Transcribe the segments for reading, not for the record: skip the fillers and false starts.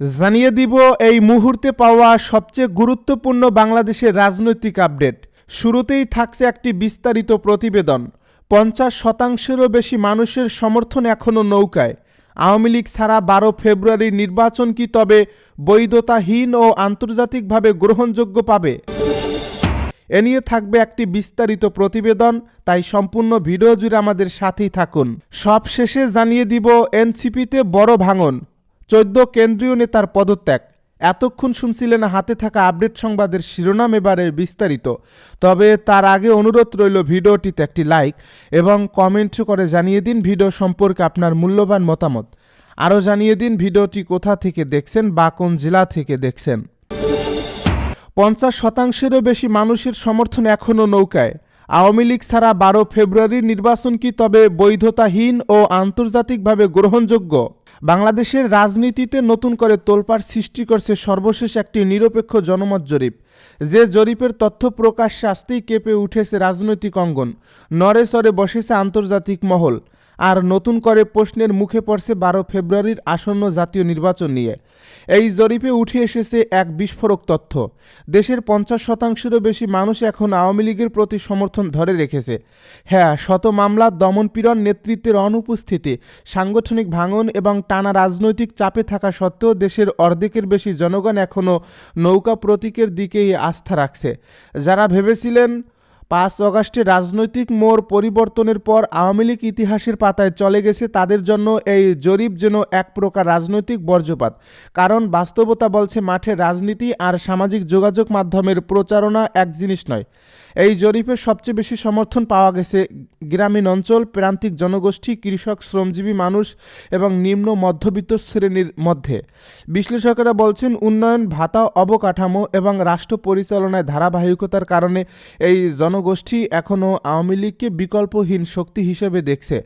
জানিয়ে দিব এই মুহূর্তে পাওয়া সবচেয়ে গুরুত্বপূর্ণ বাংলাদেশের রাজনৈতিক আপডেট। শুরুতেই থাকছে একটি বিস্তারিত প্রতিবেদন। ৫০%-রও বেশি মানুষের সমর্থন এখনও নৌকায়। আওয়ামী লীগ ছাড়া ১২ ফেব্রুয়ারির নির্বাচন কি তবে বৈধতাহীন ও আন্তর্জাতিকভাবে গ্রহণযোগ্য পাবে? এ নিয়ে থাকবে একটি বিস্তারিত প্রতিবেদন, তাই সম্পূর্ণ ভিডিও জুড়ে আমাদের সাথেই থাকুন। সব শেষে জানিয়ে দিব এনসিপিতে বড় ভাঙন, ১৪ কেন্দ্রীয় নেতার পদত্যাগ। এতক্ষণ শুনছিলেন হাতে থাকা আপডেট সংবাদের শিরোনাম, এবারে বিস্তারিত। তবে তার আগে অনুরোধ রইল ভিডিওটিতে একটি লাইক এবং কমেন্ট করে জানিয়ে দিন ভিডিও সম্পর্কে আপনার মূল্যবান মতামত। আরও জানিয়ে দিন ভিডিওটি কোথা থেকে দেখছেন বা কোন জেলা থেকে দেখছেন। ৫০%-রও বেশি মানুষের সমর্থন এখনও নৌকায়। আওয়ামী লীগ ছাড়া ১২ ফেব্রুয়ারির নির্বাচন কি তবে বৈধতাহীন ও আন্তর্জাতিকভাবে গ্রহণযোগ্য? বাংলাদেশের রাজনীতিতে নতুন করে তোলপাড় সৃষ্টি করছে সর্বশেষ একটি নিরপেক্ষ জনমত জরিপ। যে জরিপের তথ্য প্রকাশ্যে আসতেই কেঁপে উঠেছে রাজনৈতিক অঙ্গন, নড়েচড়ে বসেছে আন্তর্জাতিক মহল, আর নতুন করে প্রশ্নের মুখে পড়ছে ১২ ফেব্রুয়ারির আসন্ন জাতীয় নির্বাচন নিয়ে। এই জরিপে উঠে এসেছে এক বিস্ফোরক তথ্য। দেশের ৫০%-রও বেশি মানুষ এখন আওয়ামী লীগের প্রতি সমর্থন ধরে রেখেছে। হ্যাঁ, শত মামলা, দমনপীড়ন, নেতৃত্বের অনুপস্থিতি, সাংগঠনিক ভাঙন এবং টানা রাজনৈতিক চাপে থাকা সত্ত্বেও দেশের অর্ধেকের বেশি জনগণ এখনও নৌকা প্রতীকের দিকেই আস্থা রাখছে। যারা ভেবেছিলেন ৫ আগস্টে রাজনৈতিক মোড় পরিবর্তনের পর আওয়ামী লীগ ইতিহাসের পাতায় চলে গেছে, তাদের জন্য এই জরিপ যেন এক প্রকার রাজনৈতিক বর্জ্যপাত। কারণ বাস্তবতা বলছে মাঠের রাজনীতি আর সামাজিক যোগাযোগ মাধ্যমের প্রচারণা এক জিনিস নয়। এই জরিপে সবচেয়ে বেশি সমর্থন পাওয়া গেছে গ্রামীণ অঞ্চল, প্রান্তিক জনগোষ্ঠী, কৃষক, শ্রমজীবী মানুষ এবং নিম্ন মধ্যবিত্ত শ্রেণীর মধ্যে। বিশ্লেষকেরা বলছেন উন্নয়ন, ভাতা, অবকাঠামো এবং রাষ্ট্র পরিচালনায় ধারাবাহিকতার কারণে এই জনগোষ্ঠী এখনও আওয়ামী লীগকে বিকল্পহীন শক্তি হিসেবে দেখছে।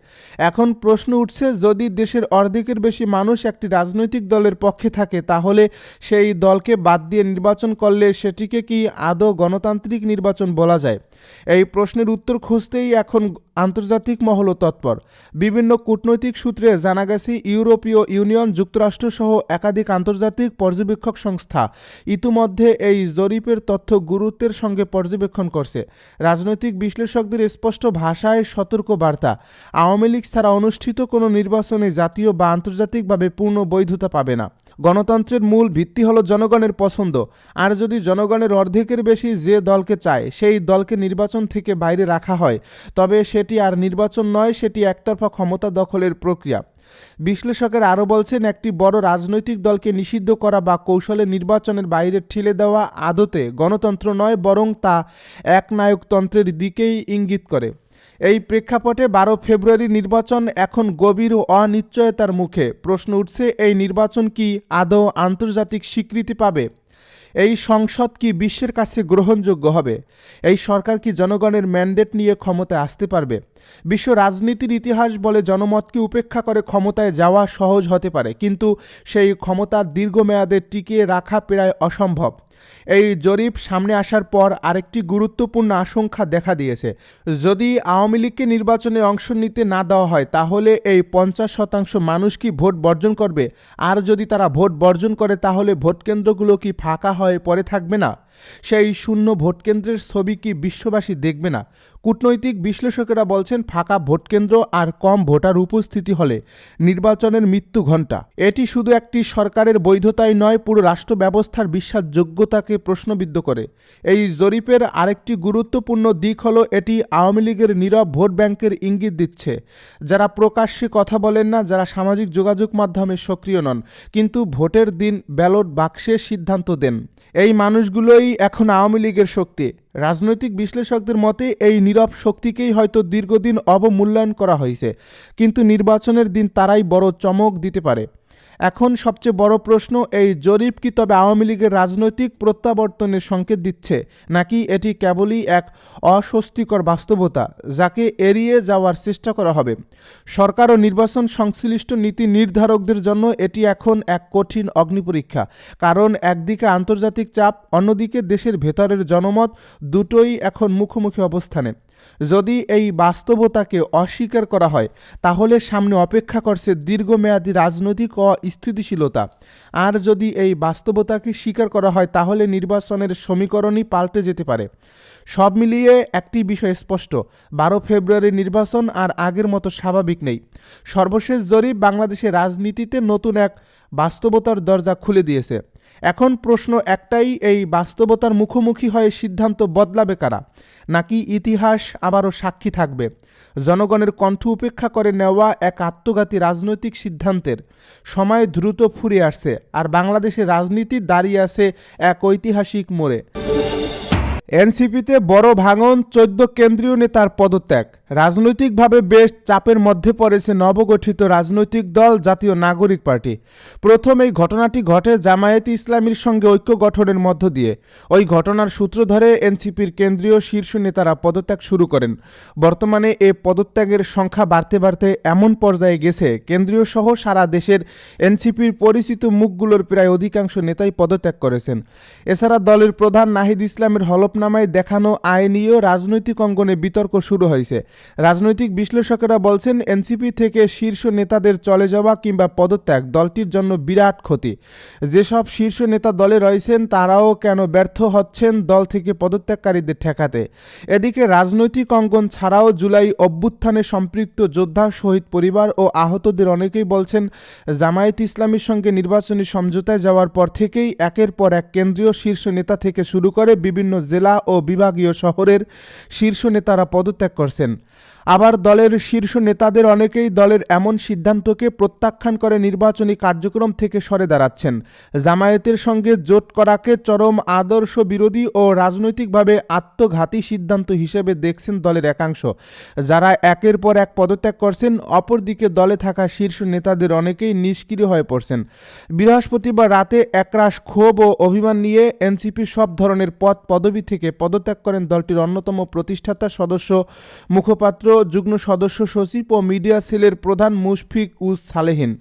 এখন প্রশ্ন উঠছে, যদি দেশের অর্ধেকের বেশি মানুষ একটি রাজনৈতিক দলের পক্ষে থাকে, তাহলে সেই দলকে বাদ দিয়ে নির্বাচন করলে সেটিকে কি আদৌ গণতান্ত্রিক নির্বাচন বলা যায়? এই প্রশ্নের উত্তর খুঁজতেই এখন আন্তর্জাতিক মহলও তৎপর। বিভিন্ন কূটনৈতিক সূত্রে জানা গেছে ইউরোপীয় ইউনিয়ন, যুক্তরাষ্ট্র সহ একাধিক আন্তর্জাতিক পর্যবেক্ষক সংস্থা ইতিমধ্যে এই জরিপের তথ্য গুরুত্বের সঙ্গে পর্যবেক্ষণ করছে। রাজনৈতিক বিশ্লেষকদের স্পষ্ট ভাষায় সতর্ক বার্তা, আওয়ামী লীগ ছাড়া অনুষ্ঠিত কোনো নির্বাচনে জাতীয় বা আন্তর্জাতিকভাবে পূর্ণ বৈধতা পাবে না। গণতন্ত্রের মূল ভিত্তি হলো জনগণের পছন্দ, আর যদি জনগণের অর্ধেকের বেশি যে দলকে চায় সেই দলকে নির্বাচন থেকে বাইরে রাখা হয়, তবে সেটি আর নির্বাচন নয়, সেটি একতরফা ক্ষমতা দখলের প্রক্রিয়া। বিশ্লেষকেরা আরও বলছেন, একটি বড় রাজনৈতিক দলকে নিষিদ্ধ করা বা কৌশলে নির্বাচনের বাইরে ঠেলে দেওয়া আদতে গণতন্ত্র নয়, বরং তা একনায়কতন্ত্রের দিকেই ইঙ্গিত করে। এই প্রেক্ষাপটে ১২ ফেব্রুয়ারি নির্বাচন এখন গভীর অনিশ্চয়তার মুখে। প্রশ্ন উঠছে, এই নির্বাচন কি আদৌ আন্তর্জাতিক স্বীকৃতি পাবে? এই সংসদ কি বিশ্বের কাছে গ্রহণযোগ্য হবে? এই সরকার কি জনগণের ম্যান্ডেট নিয়ে ক্ষমতায় আসতে পারবে? বিশ্ব রাজনীতির ইতিহাস বলে জনমতকে উপেক্ষা করে ক্ষমতায় যাওয়া সহজ হতে পারে, কিন্তু সেই ক্ষমতা দীর্ঘমেয়াদে টিকিয়ে রাখা প্রায় অসম্ভব। এই জরিপ সামনে আসার পর আরেকটি গুরুত্বপূর্ণ আশঙ্কা দেখা দিয়েছে। যদি আওয়ামী লীগকে নির্বাচনে অংশ নিতে না দেওয়া হয়, তাহলে এই ৫০% মানুষ কি ভোট বর্জন করবে? আর যদি তারা ভোট বর্জন করে, তাহলে ভোটকেন্দ্রগুলো কি ফাঁকা হয়ে পড়ে থাকবে না? সেই শূন্য ভোটকেন্দ্রের ছবি কি বিশ্ববাসী দেখবে না? কূটনৈতিক বিশ্লেষকেরা বলছেন, ফাঁকা ভোটকেন্দ্র আর কম ভোটার উপস্থিতি হলে নির্বাচনের মৃত্যু ঘণ্টা। এটি শুধু একটি সরকারের বৈধতাই নয়, পুরো রাষ্ট্র ব্যবস্থার বিশ্বাসযোগ্যতাকে প্রশ্নবিদ্ধ করে। এই জরিপের আরেকটি গুরুত্বপূর্ণ দিক হলো, এটি আওয়ামী লীগের নীরব ভোট ব্যাংকের ইঙ্গিত দিচ্ছে। যারা প্রকাশ্যে কথা বলেন না, যারা সামাজিক যোগাযোগ মাধ্যমে সক্রিয় নন, কিন্তু ভোটের দিন ব্যালট বাক্সে সিদ্ধান্ত দেন, এই মানুষগুলোই এখন আওয়ামী লীগের শক্তি। রাজনৈতিক বিশ্লেষকদের মতে এই নীরব শক্তিকেই হয়তো দীর্ঘদিন অবমূল্যায়ন করা হয়েছে, কিন্তু নির্বাচনের দিন তারাই বড় চমক দিতে পারে। এখন সবচেয়ে বড় প্রশ্ন, এই জরিপ কি তবে আওয়ামী লীগের রাজনৈতিক প্রত্যাবর্তনের সংকেত দিচ্ছে, নাকি এটি কেবলই এক অস্বস্তিকর বাস্তবতা যাকে এড়িয়ে যাওয়ার চেষ্টা করা হবে? সরকার ও নির্বাচন সংশ্লিষ্ট নীতি নির্ধারকদের জন্য এটি এখন এক কঠিন অগ্নিপরীক্ষা। কারণ একদিকে আন্তর্জাতিক চাপ, অন্যদিকে দেশের ভেতরের জনমত, দুটোই এখন মুখোমুখি অবস্থানে। যদি এই বাস্তবতাকে অস্বীকার করা হয় তাহলে সামনে অপেক্ষা করছে দীর্ঘমেয়াদী রাজনৈতিক অস্থিতিশীলতা। আর যদি এই বাস্তবতাকে স্বীকার করা হয় তাহলে নির্বাচনের সমীকরণই পাল্টে যেতে পারে। সব মিলিয়ে একটি বিষয় স্পষ্ট, 12 ফেব্রুয়ারি নির্বাচন আর আগের মতো স্বাভাবিক নেই। সর্বশেষ জরিপ বাংলাদেশের রাজনীতিতে নতুন এক বাস্তবতার দরজা খুলে দিয়েছে। এখন প্রশ্ন একটাই, এই বাস্তবতার মুখোমুখি হয়ে সিদ্ধান্ত বদলাবে কারা, নাকি ইতিহাস আবারও সাক্ষী থাকবে জনগণের কণ্ঠ উপেক্ষা করে নেওয়া এক আত্মঘাতী রাজনৈতিক সিদ্ধান্তের? সময় দ্রুত ফুরিয়ে আসছে আর বাংলাদেশের রাজনীতি দাঁড়িয়ে আছে এক ঐতিহাসিক মোড়ে। এনসিপিতে বড় ভাঙন, 14 কেন্দ্রীয় নেতার পদত্যাগ। রাজনৈতিকভাবে বেশ চাপের মধ্যে পড়েছে নবগঠিত রাজনৈতিক দল জাতীয় নাগরিক পার্টি। প্রথম এই ঘটনাটি ঘটে জামায়াতে ইসলামীর সঙ্গে ঐক্য গঠনের মধ্য দিয়ে। ওই ঘটনার সূত্র ধরে এনসিপির কেন্দ্রীয় শীর্ষ নেতারা পদত্যাগ শুরু করেন। বর্তমানে এ পদত্যাগের সংখ্যা বাড়তে বাড়তে এমন পর্যায়ে গেছে, কেন্দ্রীয় সহ সারা দেশের এনসিপির পরিচিত মুখগুলোর প্রায় অধিকাংশ নেতাই পদত্যাগ করেছেন। এছাড়া দলের প্রধান নাহিদ ইসলামের হলফনামায় দেখানো আয় নিয়েও রাজনৈতিক অঙ্গনে বিতর্ক শুরু হয়েছে। রাজনৈতিক বিশ্লেষকেরা বলছেন, এনসিপি থেকে শীর্ষ নেতাদের চলে যাওয়া কিংবা পদত্যাগ দলটির জন্য বিরাট ক্ষতি। যেসব শীর্ষ নেতা দলে রয়েছেন তারাও কেন ব্যর্থ হচ্ছেন দল থেকে পদত্যাগকারীদের ঠেকাতে। এদিকে রাজনৈতিক অঙ্গন ছাড়াও জুলাই অভ্যুত্থানে সম্পৃক্ত যোদ্ধা, শহীদ পরিবার ও আহতদের অনেকেই বলছেন, জামায়াত ইসলামীর সঙ্গে নির্বাচনী সমঝোতায় যাওয়ার পর থেকেই একের পর এক কেন্দ্রীয় শীর্ষ নেতা থেকে শুরু করে বিভিন্ন জেলা ও বিভাগীয় শহরের শীর্ষ নেতারা পদত্যাগ করছেন। আবার দলের শীর্ষ নেতাদের অনেকেই দলের এমন সিদ্ধান্তকে প্রত্যাখ্যান করে নির্বাচনী কার্যক্রম থেকে সরে দাঁড়াচ্ছেন। জামায়াতের সঙ্গে জোট করাকে চরম আদর্শ বিরোধী ও রাজনৈতিকভাবে আত্মঘাতী সিদ্ধান্ত হিসেবে দেখছেন দলের একাংশ, যারা একের পর এক পদত্যাগ করছেন। অপরদিকে দলে থাকা শীর্ষ নেতাদের অনেকেই নিষ্ক্রিয় হয়ে পড়ছেন। বৃহস্পতিবার রাতে একরাশ ক্ষোভ ও অভিমান নিয়ে এনসিপি সব ধরনের পদ পদবি থেকে পদত্যাগ করেন দলটির অন্যতম প্রতিষ্ঠাতা সদস্য, মুখপাত্র, যুগ্ম সদস্য সচিব ও মিডিয়া সেলের প্রধান মুশফিক উস সালেহীন।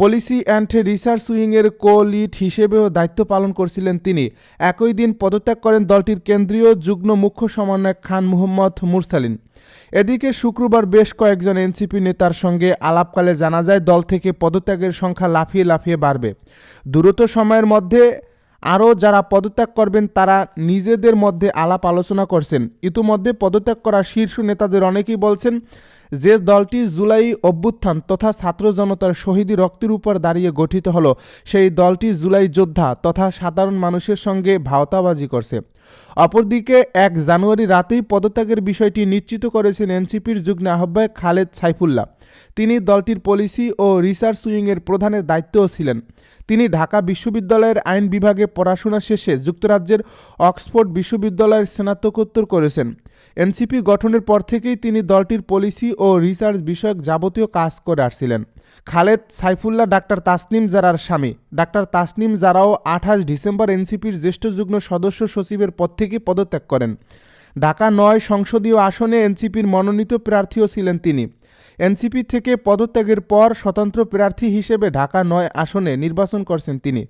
পলিসি অ্যান্ড রিসার্চ উইংয়ের কো-লিড হিসেবেও দায়িত্ব পালন করছিলেন তিনি। একই দিন পদত্যাগ করেন দলটির কেন্দ্রীয় যুগ্ম মুখ্য সমন্বয়ক খান মোহাম্মদ মুরসালিন। এদিকে শুক্রবার বেশ কয়েকজন এনসিপি নেতার সঙ্গে আলাপকালে জানা যায়, দল থেকে পদত্যাগের সংখ্যা লাফিয়ে লাফিয়ে বাড়বে। দ্রুত সময়ের মধ্যে আরও যারা পদত্যাগ করবেন তারা নিজেদের মধ্যে আলাপ আলোচনা করছেন। ইতিমধ্যে পদত্যাগ করা শীর্ষ নেতাদের অনেকেই বলছেন, যে দলটি জুলাই অভ্যুত্থান তথা ছাত্র জনতার শহীদি রক্তের উপর দাঁড়িয়ে গঠিত হলো, সেই দলটি জুলাই যোদ্ধা তথা সাধারণ মানুষের সঙ্গে ভাওতাবাজি করছে। অপরদিকে 1 জানুয়ারি রাতেই পদত্যাগের বিষয়টি নিশ্চিত করেছেন এনসিপির যুগ্ম আহ্বায়ক খালেদ সাইফুল্লাহ। তিনি দলটির পলিসি ও রিসার্চ উইংয়ের প্রধানের দায়িত্বও ছিলেন। তিনি ঢাকা বিশ্ববিদ্যালয়ের আইন বিভাগে পড়াশোনা শেষে যুক্তরাজ্যের অক্সফোর্ড বিশ্ববিদ্যালয়ের স্নাতকোত্তর করেছেন। এনসিপি গঠনের পর থেকেই তিনি দলটির পলিসি ও রিসার্চ বিষয়ক যাবতীয় কাজ করে আসছিলেন। খালেদ সাইফুল্লাহ ডাক্তার তাসনিম জারার স্বামী। ডাক্তার তাসনিম জারাও 28 ডিসেম্বর এনসিপির জ্যেষ্ঠ যুগ্ম সদস্য সচিবের পদ থেকে পদত্যাগ করেন। ঢাকা 9 সংসদীয় আসনে এনসিপির মনোনীত প্রার্থীও ছিলেন তিনি। এনসিপি থেকে পদত্যাগের পর স্বতন্ত্র প্রার্থী হিসেবে ঢাকা 9 আসনে নির্বাচন করছেন তিনি।